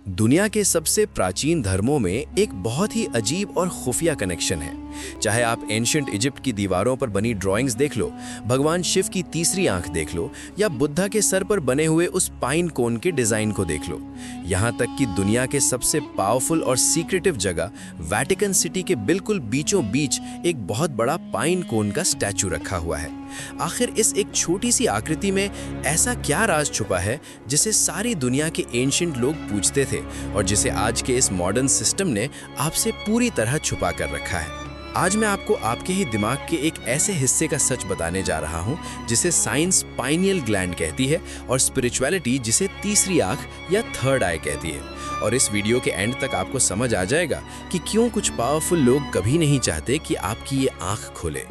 दुनिया के सबसे प्राचीन धर्मों में एक बहुत ही अजीब और खुफिया कनेक्शन है। चाहे आप एंशिएंट इजिप्ट की दीवारों पर बनी ड्राइंग्स देख लो, भगवान शिव की तीसरी आंख देख लो या बुद्धा के सर पर बने हुए उस पाइन कोन के डिजाइन को देख लो, यहाँ तक कि दुनिया के सबसे पावरफुल और सीक्रेटिव जगह वेटिकन सिटी के बिल्कुल बीचों बीच एक बहुत बड़ा पाइन कोन का स्टैचू रखा हुआ है। आखिर इस एक छोटी सी आकृति में ऐसा क्या राज छुपा है जिसे सारी दुनिया के एंशिएंट लोग पूछते थे और जिसे आज के इस मॉडर्न सिस्टम ने आपसे पूरी तरह छुपा कर रखा है। आज मैं आपको आपके ही दिमाग के एक ऐसे हिस्से का सच बताने जा रहा हूं जिसे साइंस पाइनियल ग्लैंड कहती है और स्पिरिचुअलिटी जिसे तीसरी आंख या थर्ड आई कहती है। और इस वीडियो के एंड तक आपको समझ आ जाएगा कि क्यों कुछ पावरफुल लोग कभी नहीं चाहते कि आपकी ये आंख खोले।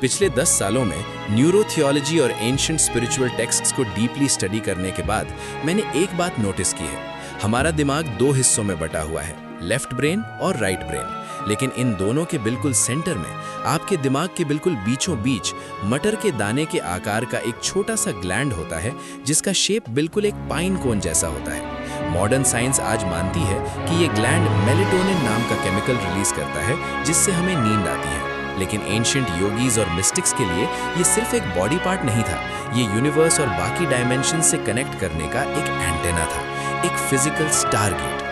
पिछले 10 सालों में न्यूरोथियोलॉजी और एंशिएंट स्पिरिचुअल टेक्स्ट्स को डीपली स्टडी करने के बाद मैंने एक बात नोटिस की है। हमारा दिमाग दो हिस्सों में बटा हुआ है, लेफ्ट ब्रेन और राइट ब्रेन। लेकिन इन दोनों के बिल्कुल सेंटर में, आपके दिमाग के बिल्कुल बीचों बीच मटर के दाने के आकार का एक छोटा सा ग्लैंड होता है जिसका शेप बिल्कुल एक पाइन कोन जैसा होता है। मॉडर्न साइंस आज मानती है कि ये ग्लैंड मेलेटोनिन नाम का केमिकल रिलीज करता है जिससे हमें नींद आती है। लेकिन एंशिएंट योगीज और मिस्टिक्स के लिए ये सिर्फ एक बॉडी पार्ट नहीं था, ये यूनिवर्स और बाकी डायमेंशन से कनेक्ट करने का एक एंटेना था, एक फिजिकल स्टारगेट।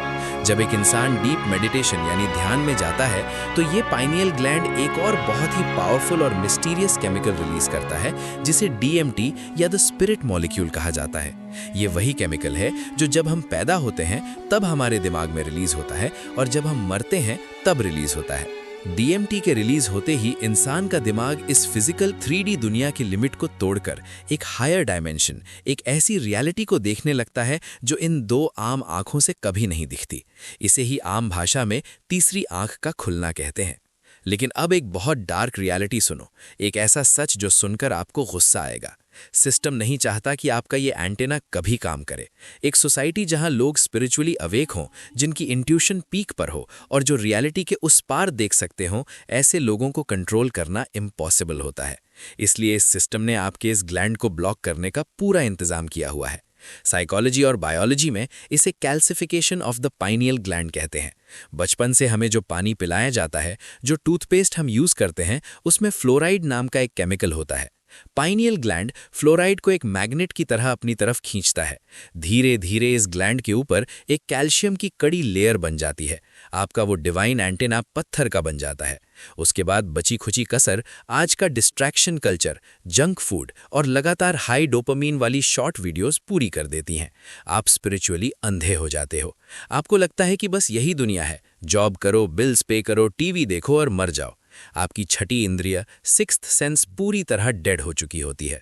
जब एक इंसान डीप मेडिटेशन यानी ध्यान में जाता है तो ये पाइनियल ग्लैंड एक और बहुत ही पावरफुल और मिस्टीरियस केमिकल रिलीज करता है जिसे DMT या द स्पिरिट मॉलिक्यूल कहा जाता है। ये वही केमिकल है जो जब हम पैदा होते हैं तब हमारे दिमाग में रिलीज होता है और जब हम मरते हैं तब रिलीज होता है। DMT के रिलीज होते ही इंसान का दिमाग इस फिजिकल 3D दुनिया की लिमिट को तोड़कर एक हायर डायमेंशन, एक ऐसी रियलिटी को देखने लगता है जो इन दो आम आंखों से कभी नहीं दिखती। इसे ही आम भाषा में तीसरी आंख का खुलना कहते हैं। लेकिन अब एक बहुत डार्क रियलिटी सुनो, एक ऐसा सच जो सुनकर आपको गुस्सा आएगा। सिस्टम नहीं चाहता कि आपका ये एंटेना कभी काम करे। एक सोसाइटी जहां लोग स्पिरिचुअली अवेक हों, जिनकी इंट्यूशन पीक पर हो और जो रियलिटी के उस पार देख सकते हों, ऐसे लोगों को कंट्रोल करना इम्पॉसिबल होता है। इसलिए इस सिस्टम ने आपके इस ग्लैंड को ब्लॉक करने का पूरा इंतजाम किया हुआ है। साइकोलॉजी और बायोलॉजी में इसे calcification of the pineal gland कहते हैं। बचपन से हमें जो पानी पिलाया जाता है, जो टूथपेस्ट हम यूज करते हैं, उसमें फ्लोराइड नाम का एक केमिकल होता है। पाइनियल ग्लैंड फ्लोराइड को एक मैग्नेट की तरह अपनी तरफ खींचता है। धीरे धीरे इस ग्लैंड के ऊपर एक कैल्शियम की कड़ी लेयर बन जाती है। आपका वो डिवाइन एंटेना पत्थर का बन जाता है। उसके बाद बची खुची कसर आज का डिस्ट्रैक्शन कल्चर, जंक फूड और लगातार हाई डोपामीन वाली शॉर्ट वीडियोस पूरी कर देती हैं। आप स्पिरिचुअली अंधे हो जाते हो। आपको लगता है कि बस यही दुनिया है, जॉब करो, बिल्स पे करो, टीवी देखो और मर जाओ। आपकी छठी इंद्रिय, सिक्स्थ सेंस पूरी तरह डेड हो चुकी होती है।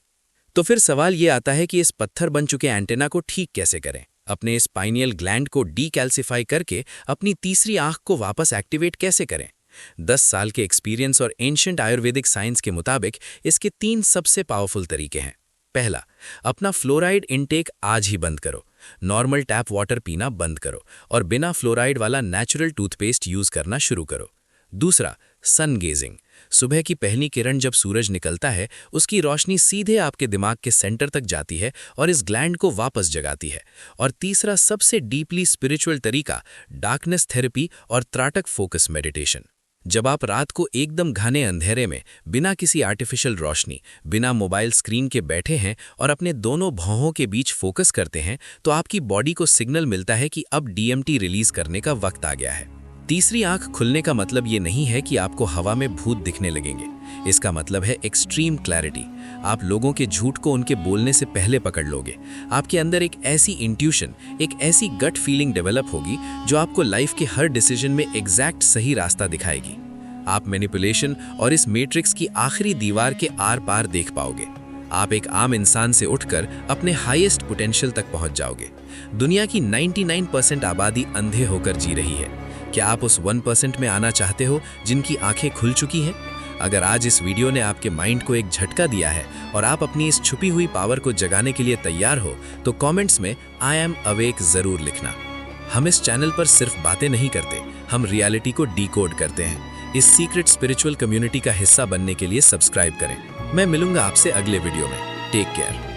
तो फिर सवाल ये आता है कि इस पत्थर बन चुके एंटेना को ठीक कैसे करें? अपने इस पाइनियल ग्लैंड को डीकैल्सिफाई करके अपनी तीसरी आंख को वापस एक्टिवेट कैसे करें? 10 साल के एक्सपीरियंस और एंशिएंट आयुर्वेदिक साइंस के मुताबिक इसके 3 सबसे पावरफुल तरीके हैं। पहला, अपना फ्लोराइड इनटेक आज ही बंद करो। नॉर्मल टैप वाटर पीना बंद करो और बिना फ्लोराइड वाला नेचुरल टूथपेस्ट यूज करना शुरू करो। दूसरा, सन गेजिंग। सुबह की पहली किरण जब सूरज निकलता है, उसकी रोशनी सीधे आपके दिमाग के सेंटर तक जाती है और इस ग्लैंड को वापस जगाती है। और तीसरा, सबसे डीपली स्पिरिचुअल तरीका, डार्कनेस थेरेपी और त्राटक फोकस मेडिटेशन। जब आप रात को एकदम घने अंधेरे में बिना किसी आर्टिफिशियल रोशनी, बिना मोबाइल स्क्रीन के बैठे हैं और अपने दोनों भौहों के बीच फोकस करते हैं, तो आपकी बॉडी को सिग्नल मिलता है कि अब DMT रिलीज करने का वक्त आ गया है। तीसरी आंख खुलने का मतलब ये नहीं है कि आपको हवा में भूत दिखने लगेंगे। इसका मतलब है एक्सट्रीम क्लैरिटी। आप लोगों के झूठ को उनके बोलने से पहले पकड़ लोगे। आपके अंदर एक ऐसी इंट्यूशन, एक ऐसी गट फीलिंग डेवलप होगी जो आपको लाइफ के हर डिसीजन में एग्जैक्ट सही रास्ता दिखाएगी। आप मैनिपुलेशन और इस मैट्रिक्स की आखिरी दीवार के आर पार देख पाओगे। आप एक आम इंसान से उठकर अपने हाईएस्ट पोटेंशियल तक पहुंच जाओगे। दुनिया की 99% आबादी अंधे होकर जी रही है। क्या आप उस 1% में आना चाहते हो जिनकी आंखें खुल चुकी हैं? अगर आज इस वीडियो ने आपके माइंड को एक झटका दिया है और आप अपनी इस छुपी हुई पावर को जगाने के लिए तैयार हो, तो कमेंट्स में आई एम अवेक जरूर लिखना। हम इस चैनल पर सिर्फ बातें नहीं करते, हम रियलिटी को डिकोड करते हैं। इस सीक्रेट स्पिरिचुअल कम्युनिटी का हिस्सा बनने के लिए सब्सक्राइब करें। मैं मिलूंगा आपसे अगले वीडियो में। Take care.